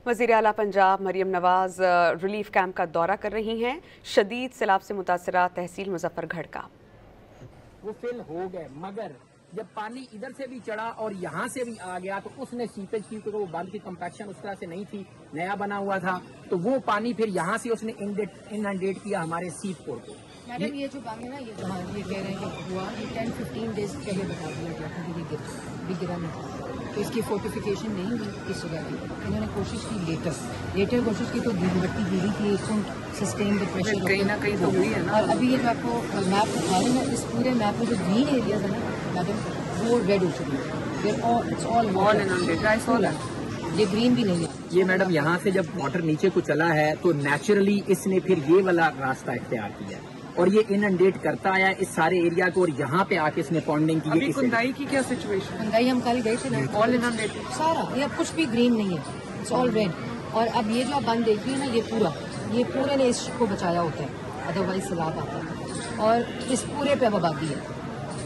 वज़ीर आला Punjab Maryam Nawaz relief camp का दौरा कर रही हैं। शदीद सैलाब से मुतासरा तहसील मुजफ्फरगढ़ का वो फिल हो गए, मगर जब पानी इधर से भी चढ़ा और यहाँ से भी आ गया तो उसने सीपेज की, क्योंकि वो बांध की कंपैक्शन उस तरह से नहीं थी, नया बना हुआ था, तो वो पानी फिर यहाँ से उसने इनंडेट किया हमारे सीपपुर को। मैडम ये जो बांध है ना, ये जहाँ ये कह रहे हैं कि हुआ, ये 10-15 डेज पहले बता दिया गया था कि ये गिरा नहीं, तो इसकी फोर्टिफिकेशन नहीं हुई इस जगह की। इन्होंने कोशिश की लेटर कोशिश की तो भट्टी गिरी थी, सस्टेन द प्रेशर कहीं ना कहीं तो हुई है ना। और अभी ये जो आपको मैप दिखा रहे हैं ना, इस पूरे मैप में जो ग्रीन एरियाज है ना मैडम, वो रेड हो चुकी है, इट्स ऑल ये ग्रीन भी नहीं है। ये मैडम यहाँ से जब वाटर नीचे को चला है तो नेचुरली इसने फिर ये वाला रास्ता इख्तियार किया और ये इनंडेट करता आया इस सारे एरिया को, और यहाँ पे आके इसने पॉन्डिंग की। अभी कुंदाई की क्या सिचुएशन? कुंदाई हम कल गए थे ना, ऑल इनंडेटेड सारा, ये अब कुछ भी ग्रीन नहीं है, इट्स ऑल रेड। और अब ये जो आप बंद देख रही है ना, ये पूरे ने इसको बचाया होता है, अदरवाइज सैलाब आता है। और इस पूरे पे अब आबादी है।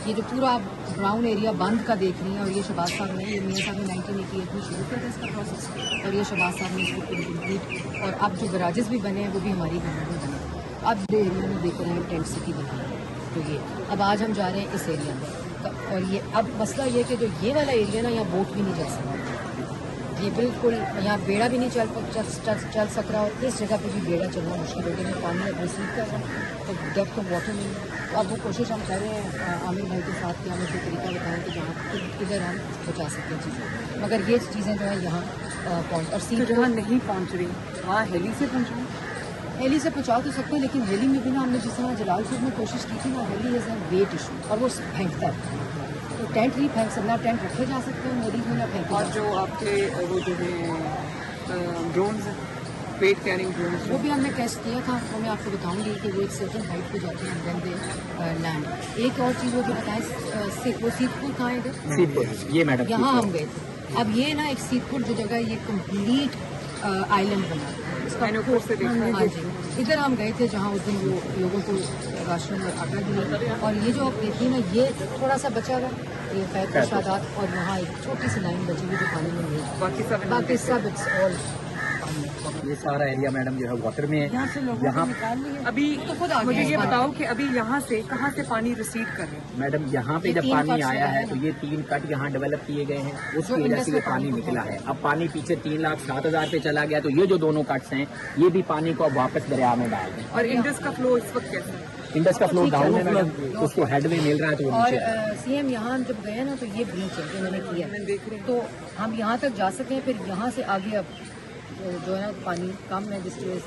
ये जो पूरा आप ब्राउन एरिया बंद का देख रही हैं, और ये शहबाज साहब ने, ये मियाँ साहब ने 1988 में शुरू किया था इसका प्रोसेस, और ये शहबाज साहब ने इसको कंप्लीट, और अब जो गराजेस भी बने हैं वो भी हमारी गवर्नमेंट में बने। अब जो एरिया में देख रहे हैं टेंट सिटी बनी है, तो ये अब आज हम जा रहे हैं इस एरिया में, और ये अब मसला ये कि जो ये वाला एरिया ना, यहाँ बोट भी नहीं जा सकता, ये बिल्कुल यहाँ बेड़ा भी नहीं चल सक रहा, और इस जगह पे भी बेड़ा चलना मुश्किल हो गया, पानी अब रिसीव कर रहा है तो डेप्थ ऑफ वाटर नहीं है। तो अब वो कोशिश हम कर रहे हैं आमिर भाई के साथ कि हमें कोई तरीका बताएं कि जहाँ किधर हम बचा सकते हैं चीज़ें, मगर ये चीज़ें जो है यहाँ पहुँच, और सीट जहाँ नहीं पहुँच रही वहाँ हेली से पहुँचना, हेली से पहुँचा तो सकते हैं, लेकिन हेली में भी ना हमने जिस तरह जलालपुर में कोशिश की थी ना, हेली इज़ अ वेट इशू और वो फेंकता है, तो टेंट नहीं फेंक सकना, टेंट रखे जा सकते हैं हेली में ना फेंके। और जो आपके वो जो है ड्रोन्स, वेट कैरिंग ड्रोन्स, वो भी हमने टेस्ट किया था, तो मैं आपको बताऊंगी कि वो एक सर्टेन हाइट पे जाते हैं देन दे लैंड। एक और चीज़ वो जो बताएं, वो सीतपुर कहाँ है इधर? सीतपुर, ये मैडम यहाँ हम गए थे। अब ये ना एक सीतपुर जो जगह, ये कंप्लीट आइलैंड बना, हाँ जी, इधर हम गए थे जहाँ उस दिन वो लोगों को राशन और आटा दिया, और ये जो आप देखिए ना, ये थोड़ा सा बचा हुआ, ये खैर प्रसादात, और वहाँ एक छोटी सी लाइन बची हुई जो पानी में नहीं, बाकी सब इट्स ऑल। ये सारा एरिया मैडम जो है वाटर में है। यहाँ अभी तो खुद मुझे ये बताओ कि अभी यहाँ से कहाँ से पानी रिसीव कर रहे हैं? मैडम यहाँ पे जब पानी आया है तो ये 3 कट यहाँ डेवलप किए गए हैं, उसकी वजह से ये पानी निकला है। अब पानी पीछे 3,07,000 पे चला गया, तो ये जो दोनों कट्स हैं ये भी पानी को अब वापस दरिया में डाल दें। और इंडस का फ्लो इस वक्त कैसा है? इंडस का फ्लो डाउन है मैडम, उसको हेड में मिल रहा है, तो और सीएम यहाँ जब गए ना, तो ये ब्रीच है जो मैंने किया, देख रहे हैं, तो हम यहाँ तक जा सके, फिर यहाँ से आगे अब जो है ना पानी कम है, जिसकी वजह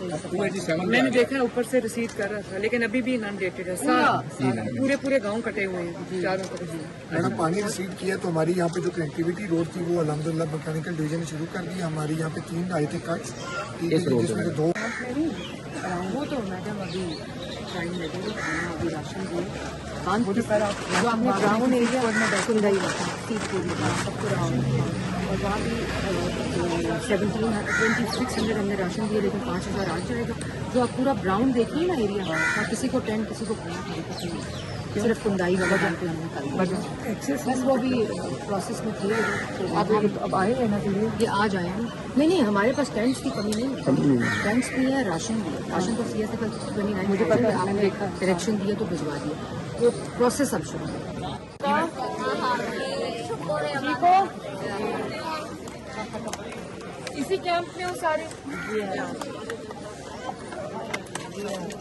से मैंने देखा है ऊपर से रिसीव कर रहा था, लेकिन अभी भी इनंडेटेड है, सारा पूरे गांव कटे हुए हैं चारों तरफ। मैडम पानी रिसीव किया तो हमारी यहाँ पे जो कनेक्टिविटी रोड थी वो अल्हम्दुलिल्लाह मैकेनिकल डिवीजन ने शुरू कर दी। हमारी यहाँ पे 3 आए थे कट्स, जिसमें से 2 वो तो मैडम अभी टाइम लगेगा, अभी राशन दिए बांध जो आपने ग्राउंड एरिया सबको राशन दिया, और वहाँ भी 2600 हमने राशन दिए, लेकिन 5000 आज जाएगा। जो आप पूरा ब्राउन देखिए ना एरिया, वहाँ किसी को टेंट, किसी को सिर्फ कुंदाई वाला पे हमने बस वो भी प्रोसेस में किए, तो अब आए हैं ना, तो ये आज आए हैं। नहीं, हमारे पास टेंट्स की कमी नहीं है, टेंट्स भी है, राशन भी है। राशन तो सी एस कल 29 मुझे पता है, आपने डायरेक्शन दिया तो भिजवा दिया, वो प्रोसेस अब शुरू है। इसी कैंप में हो सारे।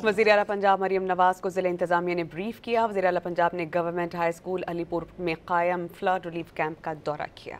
वज़ीर आला पंजाब मरियम नवाज को ज़िला इंतज़ामिया ने ब्रीफ किया। वज़ीर आला पंजाब ने गवर्नमेंट हाई स्कूल अलीपुर में कायम फ्लड रिलीफ कैंप का दौरा किया।